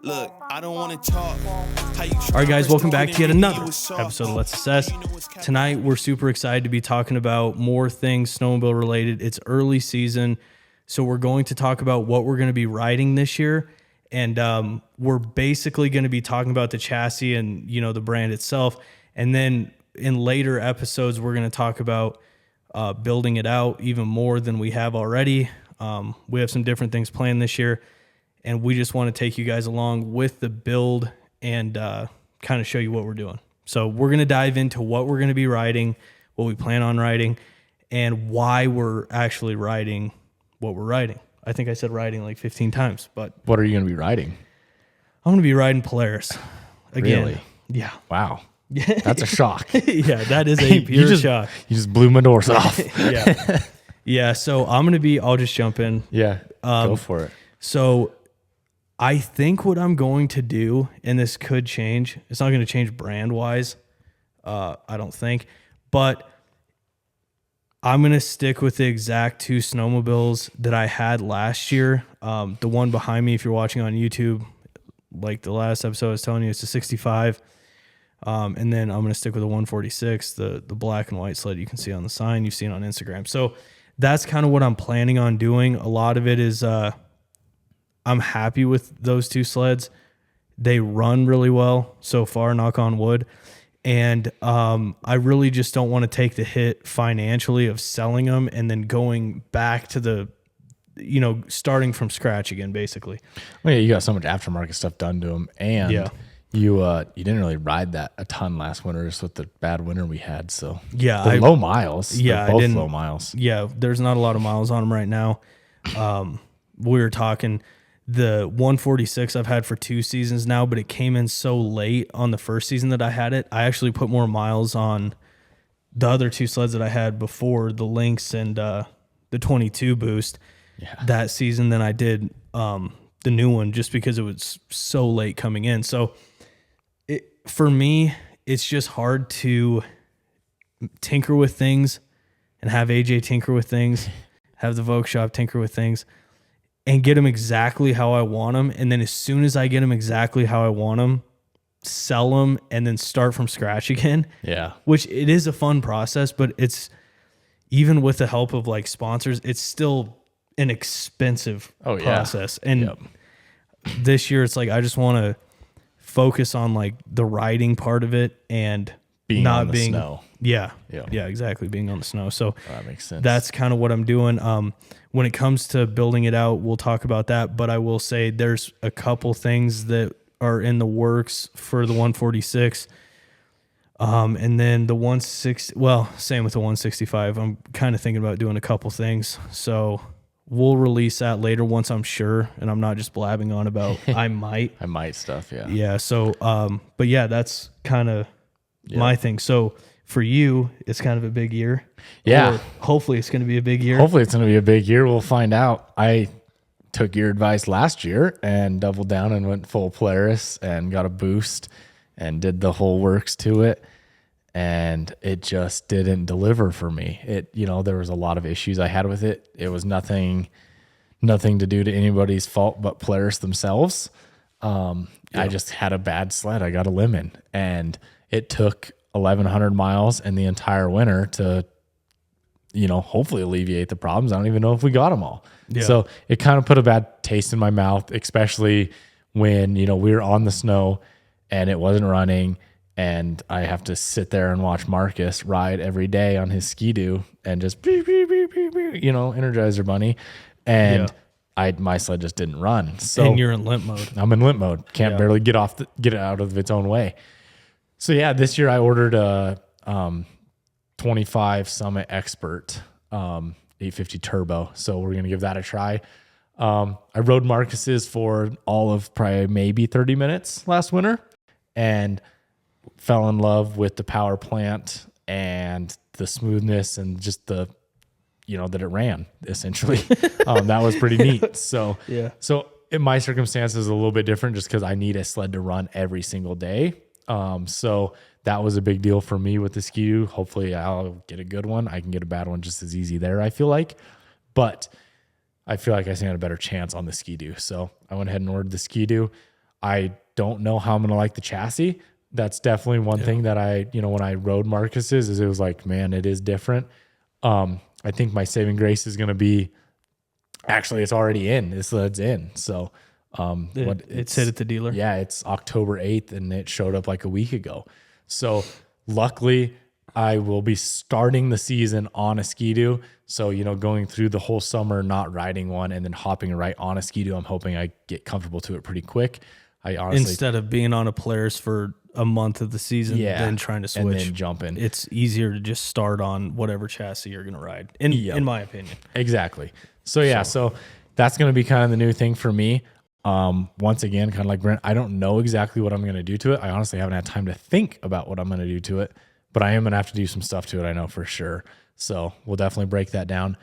Look, I don't want to talk. All right, guys, welcome back to yet another episode of Let's Assess. Tonight, we're super excited to be talking about more things snowmobile related. It's early season, so we're going to talk about what we're going to be riding this year. And we're basically going to be talking about the chassis and, you know, the brand itself. And then in later episodes, we're going to talk about building it out even more than we have already. We have some different things planned this year, and we just want to take you guys along with the build and kind of show you what we're doing. So we're going to dive into what we're going to be riding, what we plan on riding, and why we're actually riding what we're riding. I think I said riding like 15 times, but... What are you going to be riding? I'm going to be riding Polaris. Again. Really? Yeah. Wow. That's a shock. Yeah, that is a pure shock. You just blew my doors off. Yeah. Yeah, so I'll just jump in. Yeah, go for it. So I think what I'm going to do, and this could change, it's not going to change brand-wise, I don't think, but I'm going to stick with the exact two snowmobiles that I had last year. The one behind me, if you're watching on YouTube, like the last episode I was telling you, it's a 65. And then I'm going to stick with the 146, the black and white sled you can see on the sign. You've seen on Instagram. So that's kind of what I'm planning on doing. A lot of it is I'm happy with those two sleds. They run really well so far, knock on wood. And I really just don't want to take the hit financially of selling them and then going back to the, you know, starting from scratch again, basically. Well, yeah, you got so much aftermarket stuff done to them. And yeah. You didn't really ride that a ton last winter just with the bad winter we had. So yeah, they're low miles. Yeah, they're both low miles. Yeah, there's not a lot of miles on them right now. We were talking the 146 I've had for 2 seasons now, but it came in so late on the first season that I had it. I actually put more miles on the other 2 sleds that I had before, the Lynx and the 22 boost that season than I did the new one, just because it was so late coming in. So for me, it's just hard to tinker with things and have AJ tinker with things, have the Vogue shop tinker with things, and get them exactly how I want them. And then as soon as I get them exactly how I want them, sell them and then start from scratch again. Yeah. Which it is a fun process, but it's, even with the help of like sponsors, it's still an expensive process. And this year it's like, I just want to focus on like the riding part of it and being on the snow. Yeah, exactly. Being on the snow. So that makes sense. That's kind of what I'm doing. When it comes to building it out, we'll talk about that. But I will say there's a couple things that are in the works for the 146. And then the 160, well, same with the 165. I'm kind of thinking about doing a couple things. So we'll release that later once I'm sure, and I'm not just blabbing on about I might stuff. Yeah. Yeah. So, but yeah, that's kind of my thing. So for you, it's kind of a big year. Yeah. Or hopefully it's going to be a big year. Hopefully it's going to be a big year. We'll find out. I took your advice last year and doubled down and went full Polaris and got a boost and did the whole works to it. And it just didn't deliver for me. There was a lot of issues I had with it. It was nothing to do to anybody's fault but Polaris themselves. I just had a bad sled. I got a lemon, and it took 1,100 miles and the entire winter to, hopefully alleviate the problems. I don't even know if we got them all. Yeah. So it kind of put a bad taste in my mouth, especially when, we were on the snow and it wasn't running. And I have to sit there and watch Marcus ride every day on his Ski-Doo and just beep, beep, beep, beep, beep, Energizer Bunny. And my sled just didn't run. So and you're in limp mode. I'm in limp mode. Can't barely get it out of its own way. So this year I ordered a 25 Summit Expert 850 Turbo. So we're going to give that a try. I rode Marcus's for all of probably maybe 30 minutes last winter and fell in love with the power plant and the smoothness and just the, that it ran essentially. That was pretty neat. So, so in my circumstances, a little bit different just because I need a sled to run every single day. So that was a big deal for me with the Ski-Doo. Hopefully I'll get a good one. I can get a bad one just as easy there, I feel like. But I feel like I stand a better chance on the Ski-Doo. So I went ahead and ordered the Ski-Doo. I don't know how I'm going to like the chassis. That's definitely one thing that I, when I rode Marcus's, is it was like, man, it is different. I think my saving grace is going to be, actually, it's already in. This sled's in. So it's hit at the dealer. Yeah, it's October 8th, and it showed up like a week ago. So luckily, I will be starting the season on a Ski-Doo. So, going through the whole summer, not riding one and then hopping right on a Ski-Doo, I'm hoping I get comfortable to it pretty quick. I honestly, instead of being on a Polaris for a month of the season, then trying to switch and then jumping, it's easier to just start on whatever chassis you're going to ride, in my opinion. Exactly. So that's going to be kind of the new thing for me. Once again, kind of like Brent, I don't know exactly what I'm going to do to it. I honestly haven't had time to think about what I'm going to do to it, but I am going to have to do some stuff to it. I know for sure. So we'll definitely break that down.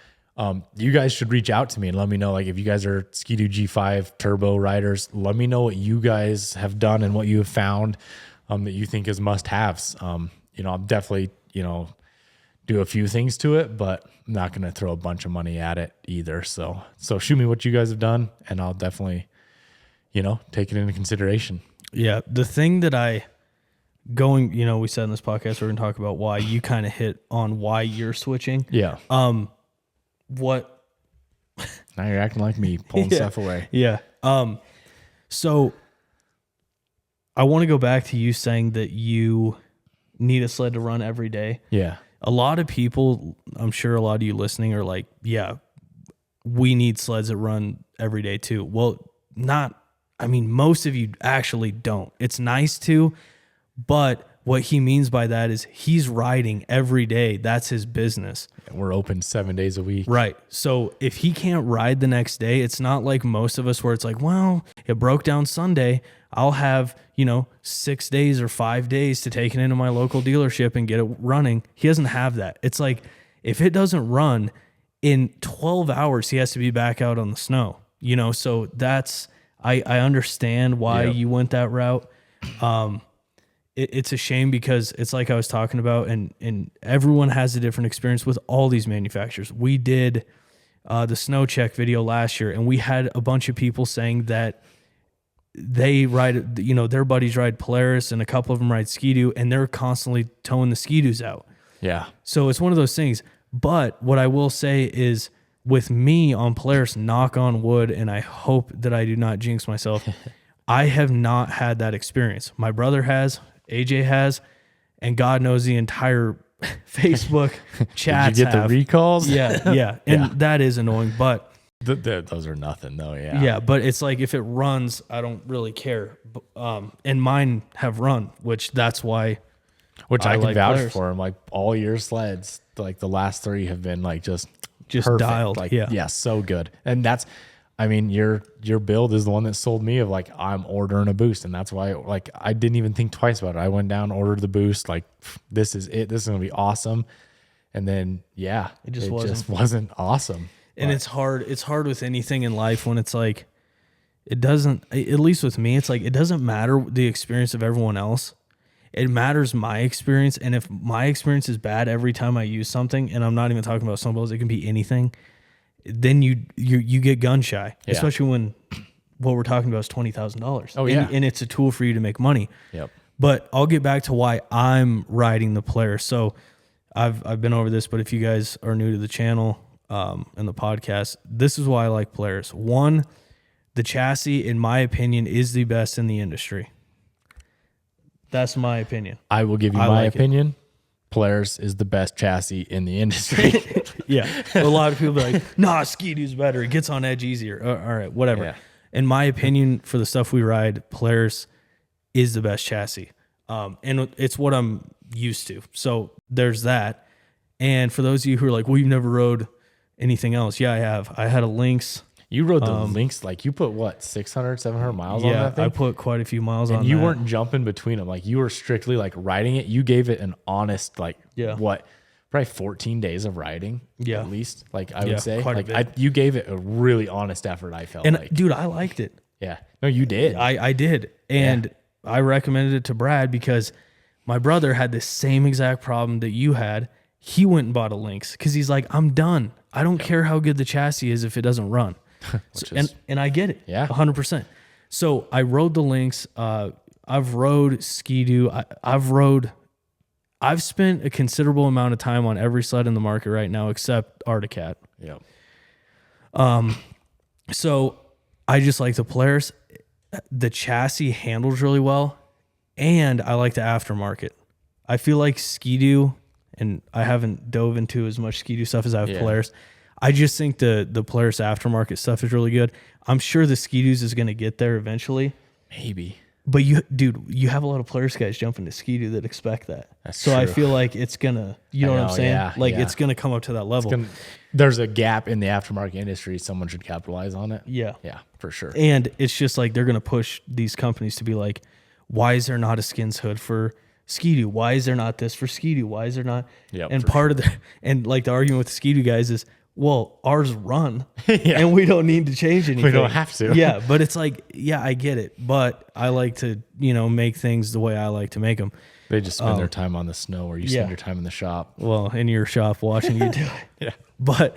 You guys should reach out to me and let me know, like, if you guys are Ski-Doo G5 turbo riders, let me know what you guys have done and what you have found, that you think is must-haves. I'm definitely, do a few things to it, but I'm not going to throw a bunch of money at it either. So shoot me what you guys have done, and I'll definitely, take it into consideration. Yeah. The thing that we said in this podcast, we're going to talk about why you kind of hit on why you're switching. Yeah. What? Now you're acting like me, pulling stuff away. Yeah. So I want to go back to you saying that you need a sled to run every day. Yeah. A lot of people, I'm sure a lot of you listening are like, yeah, we need sleds that run every day too. Well, most of you actually don't. It's nice to, but what he means by that is he's riding every day. That's his business. We're open 7 days a week. Right. So if he can't ride the next day, it's not like most of us where it's like, well, it broke down Sunday. I'll have, 6 days or 5 days to take it into my local dealership and get it running. He doesn't have that. It's like, if it doesn't run in 12 hours, he has to be back out on the snow, so that's, I understand why you went that route. It's a shame because it's like I was talking about, and everyone has a different experience with all these manufacturers. We did the snow check video last year, and we had a bunch of people saying that they ride, their buddies ride Polaris, and a couple of them ride Ski-Doo, and they're constantly towing the Ski-Doos out. Yeah. So it's one of those things. But what I will say is, with me on Polaris, knock on wood, and I hope that I do not jinx myself, I have not had that experience. My brother has, AJ has, and God knows the entire Facebook chats. Did you get the recalls? Yeah. And that is annoying, but those are nothing though. Yeah. Yeah. But it's like, if it runs, I don't really care. And mine have run, which that's why. Which I can like vouch Polaris. for them. Like, all your sleds, like the last 3 have been like just perfect. Dialed. Like, yeah, so good. And that's, your build is the one that sold me of like, I'm ordering a boost. And that's why, like, I didn't even think twice about it. I went down, ordered the boost. Like, this is it. This is going to be awesome. And then, it just wasn't awesome. And it's hard. It's hard with anything in life when it's like, it doesn't, at least with me, it's like, it doesn't matter the experience of everyone else. It matters my experience. And if my experience is bad every time I use something, and I'm not even talking about snowmobiles, it can be anything, then you get gun shy, especially when what we're talking about is $20,000. Oh yeah. And it's a tool for you to make money. Yep. But I'll get back to why I'm riding the Polaris. So I've been over this, but if you guys are new to the channel and the podcast, this is why I like Polaris. One, the chassis, in my opinion, is the best in the industry. That's my opinion. I will give you my opinion. Polaris is the best chassis in the industry. Yeah. A lot of people are like, nah, Ski-Doo's better. It gets on edge easier. All right, whatever. Yeah. In my opinion, for the stuff we ride, Polaris is the best chassis. And it's what I'm used to. So there's that. And for those of you who are like, well, you've never rode anything else. Yeah, I have. I had a Lynx. You rode the Lynx, like, you put what, 600, 700 miles on that thing? Yeah, I put quite a few miles on that. And you weren't jumping between them. Like, you were strictly like riding it. You gave it an honest, like, probably 14 days of riding at least. Like, I would say, like, you gave it a really honest effort, I felt like. Dude, I liked it. Yeah. No, you did. I did. And I recommended it to Brad because my brother had the same exact problem that you had. He went and bought a Lynx because he's like, I'm done. I don't care how good the chassis is if it doesn't run. And I get it. Yeah. 100%. So I rode the Lynx. I've rode Ski-Doo. I've spent a considerable amount of time on every sled in the market right now except Arctic Cat. Yep. So I just like the Polaris. The chassis handles really well, and I like the aftermarket. I feel like Ski-Doo, and I haven't dove into as much Ski-Doo stuff as I have Polaris. I just think the Polaris aftermarket stuff is really good. I'm sure the Ski-Doos is going to get there eventually. Maybe. But you have a lot of Polaris guys jumping to Ski-Doo that expect that. That's so true. I feel like it's gonna, know what I'm saying? It's gonna come up to that level. There's a gap in the aftermarket industry. Someone should capitalize on it. Yeah, for sure. And it's just like they're gonna push these companies to be like, why is there not a skins hood for Ski-Doo? Why is there not this for Ski-Doo? Why is there not? Yeah. And part of the argument with the Ski-Doo guys is, well, ours run, Yeah. and we don't need to change anything. We don't have to. Yeah, but it's like, I get it, but I like to, make things the way I like to make them. They just spend their time on the snow, or you spend your time in the shop. Well, in your shop watching you do it. Yeah. But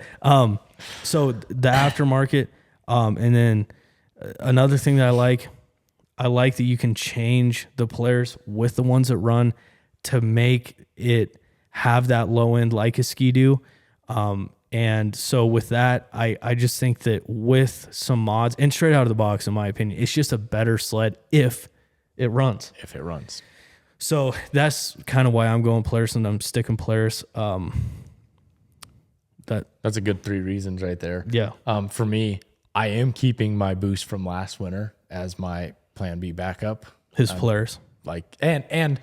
so the aftermarket, and then another thing that I like that you can change the Polaris with the ones that run to make it have that low end like a Ski-Doo. And so with that, I just think that with some mods, and straight out of the box, in my opinion, it's just a better sled if it runs. If it runs. So that's kind of why I'm going Polaris, and I'm sticking Polaris. That's a good 3 reasons right there. Yeah. For me, I am keeping my boost from last winter as my plan B backup. His Polaris. And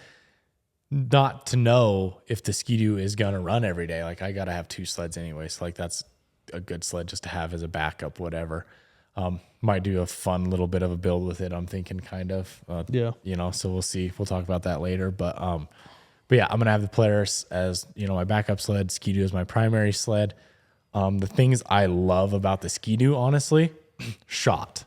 not to know if the Ski-Doo is going to run every day. Like, I got to have 2 sleds anyway. So, that's a good sled just to have as a backup, whatever. Might do a fun little bit of a build with it, I'm thinking, kind of. So we'll see. We'll talk about that later. But yeah, I'm going to have the Polaris as, my backup sled. Ski-Doo is my primary sled. The things I love about the Ski-Doo, honestly, shot.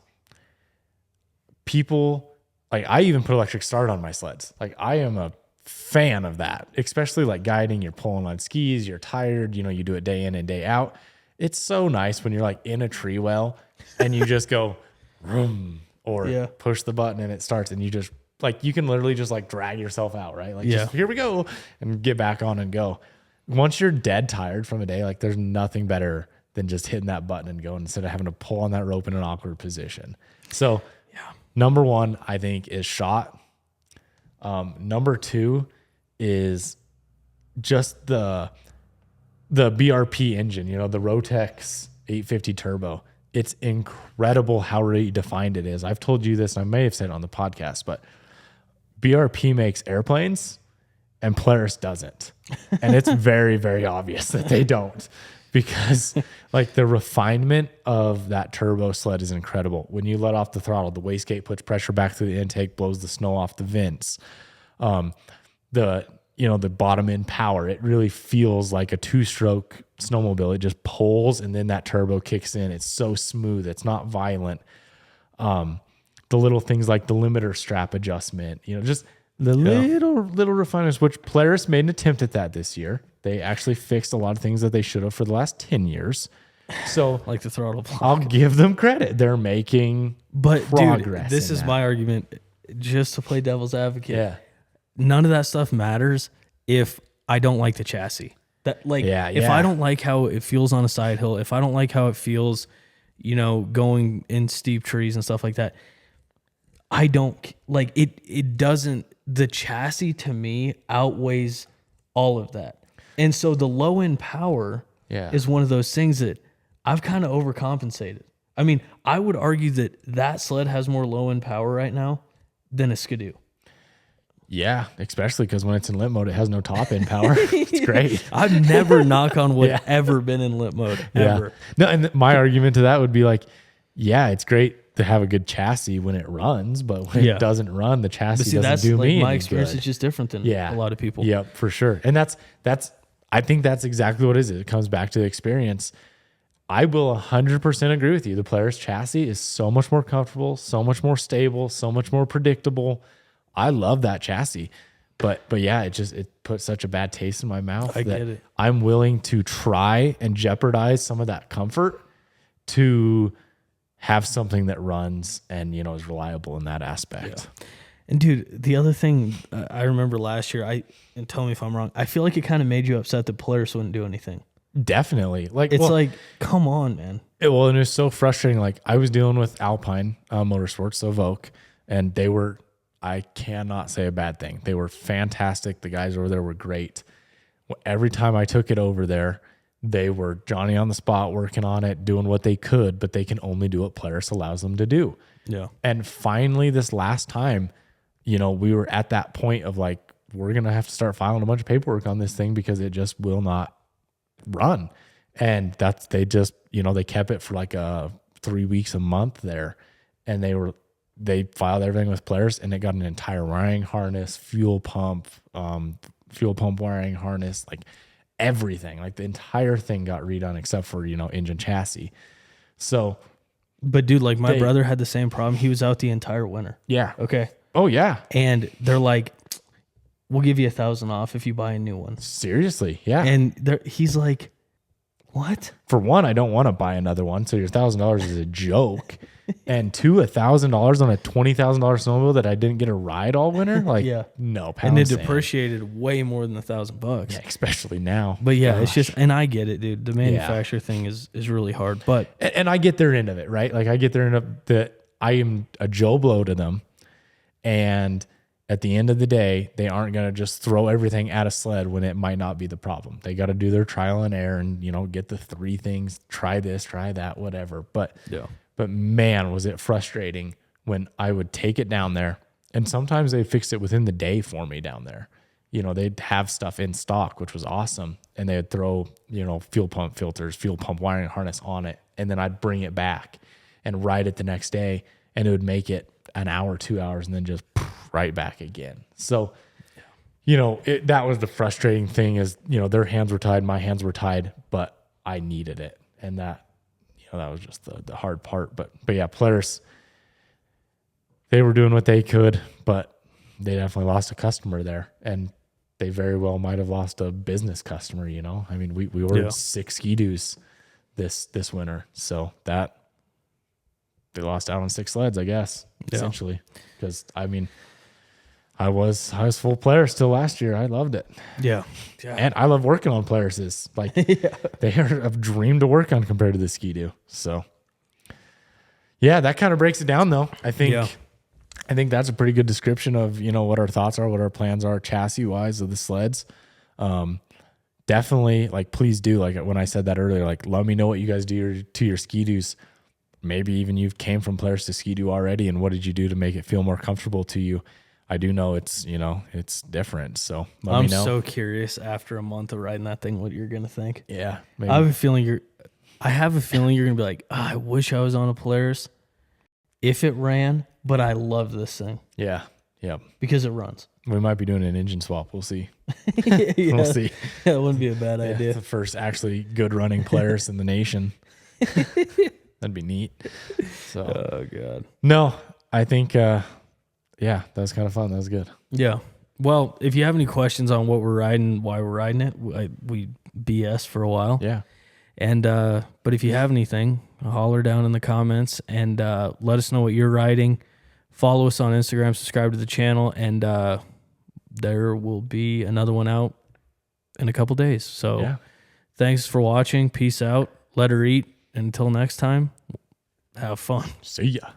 People, I even put electric start on my sleds. I am a fan of that, especially guiding. You're pulling on skis, you're tired, you do it day in and day out. It's so nice when you're in a tree well and you just go vroom, or push the button and it starts, and you just you can literally just drag yourself out, right? Just, here we go, and get back on and go. Once you're dead tired from a day, there's nothing better than just hitting that button and going, instead of having to pull on that rope in an awkward position. So number 1, I think, is shot. Number 2 is just the BRP engine, the Rotex 850 turbo. It's incredible how redefined it is. I've told you this, and I may have said it on the podcast, but BRP makes airplanes and Polaris doesn't. And it's very, very obvious that they don't, because the refinement of that turbo sled is incredible. When you let off the throttle, the wastegate puts pressure back through the intake, blows the snow off the vents. The bottom end power, it really feels like a 2-stroke snowmobile. It just pulls, and then that turbo kicks in. It's so smooth. It's not violent. The little things like the limiter strap adjustment, just the little refinements, which Polaris made an attempt at that this year. They actually fixed a lot of things that they should have for the last 10 years. So like the throttle block. I'll give them credit. They're making progress. Dude, this is my argument, just to play devil's advocate. Yeah. None of that stuff matters if I don't like the chassis. If I don't like how it feels on a side hill, if I don't like how it feels, going in steep trees and stuff like that, I don't it. It doesn't. The chassis to me outweighs all of that, and so the low end power is one of those things that I've kind of overcompensated. I mean, I would argue that sled has more low end power right now than a Ski-Doo. Yeah, especially because when it's in limp mode, it has no top end power. It's great. I've never, knock on wood, ever been in limp mode, ever. No, and my argument to that would be it's great to have a good chassis when it runs, but when it doesn't run, the chassis doesn't do me my any experience good. is just different than a lot of people. Yep, for sure. And I think that's exactly what it is. It comes back to the experience. I will 100% agree with you. The Polaris chassis is so much more comfortable, so much more stable, so much more predictable. I love that chassis, But yeah, it put such a bad taste in my mouth. I get it. I'm willing to try and jeopardize some of that comfort to have something that runs and, you know, is reliable in that aspect. Yeah. And dude, the other thing I remember last year, and tell me if I'm wrong, I feel like it kind of made you upset that Polaris wouldn't do anything. Definitely. Like, it's like, come on, man. And it was so frustrating. Like, I was dealing with Alpine Motorsports, so Voke, and they were, I cannot say a bad thing. They were fantastic. The guys over there were great. Every time I took it over there, they were Johnny on the spot working on it, doing what they could, but they can only do what Polaris allows them to do. Yeah. And finally, this last time, you know, we were at that point of like, we're going to have to start filing a bunch of paperwork on this thing because it just will not run. And they just, you know, they kept it for like 3 weeks, a month there. And they filed everything with Polaris, and it got an entire wiring harness, fuel pump wiring harness, like everything, like the entire thing got redone except for, you know, engine chassis. So, but dude, like my brother had the same problem. He was out the entire winter. Yeah. Okay. Oh yeah. And they're like, we'll give you $1,000 off if you buy a new one. Seriously. Yeah. And he's like, what? For one, I don't want to buy another one. So your $1,000 is a joke. And two, $1,000 on a $20,000 snowmobile that I didn't get a ride all winter. Like, yeah, no, and it depreciated way more than $1,000. Yeah, especially now. But yeah, it's just, and I get it, dude. The manufacturer thing is really hard. But and I get their end of it, right? Like I get their end of that. I am a Joe Blow to them, and at the end of the day, they aren't going to just throw everything at a sled when it might not be the problem. They got to do their trial and error and, you know, get the 3 things, try this, try that, whatever. But man, was it frustrating when I would take it down there, and sometimes they fixed it within the day for me down there. You know, they'd have stuff in stock, which was awesome. And they would throw, you know, fuel pump filters, fuel pump wiring harness on it. And then I'd bring it back and ride it the next day, and it would make it an hour, 2 hours, and then just right back again. So, you know, that was the frustrating thing is, you know, their hands were tied, my hands were tied, but I needed it. And that, you know, that was just the hard part. But yeah, Polaris, they were doing what they could, but they definitely lost a customer there. And they very well might have lost a business customer, you know. I mean, we ordered 6 Ski-Doos this winter. So that they lost out on 6 sleds, I guess, essentially. Because I mean, I was full Polaris still last year. I loved it. Yeah. And I love working on Polarises. Like they are a dream to work on compared to the Ski-Doo. So yeah, that kind of breaks it down though. I think that's a pretty good description of, you know, what our thoughts are, what our plans are chassis wise of the sleds. Definitely, like, please do, like when I said that earlier, like, let me know what you guys do to your Ski-Doos. Maybe even you came from Polaris to Ski-Doo already, and what did you do to make it feel more comfortable to you? I do know it's, you know, it's different. So let me know. I'm so curious after a month of riding that thing, what you're going to think. Yeah. Maybe. I have a feeling you're going to be like, oh, I wish I was on a Polaris if it ran, but I love this thing. Yeah. Yeah. Because it runs. We might be doing an engine swap. We'll see. We'll see. That wouldn't be a bad idea. The first actually good running Polaris in the nation. That'd be neat. So, oh God. No, I think, yeah, that was kind of fun. That was good. Yeah. Well, if you have any questions on what we're riding, why we're riding it, we BS for a while. Yeah. And, but if you have anything, holler down in the comments and let us know what you're riding. Follow us on Instagram, subscribe to the channel, and there will be another one out in a couple days. So thanks for watching. Peace out. Let her eat. Until next time, have fun. See ya.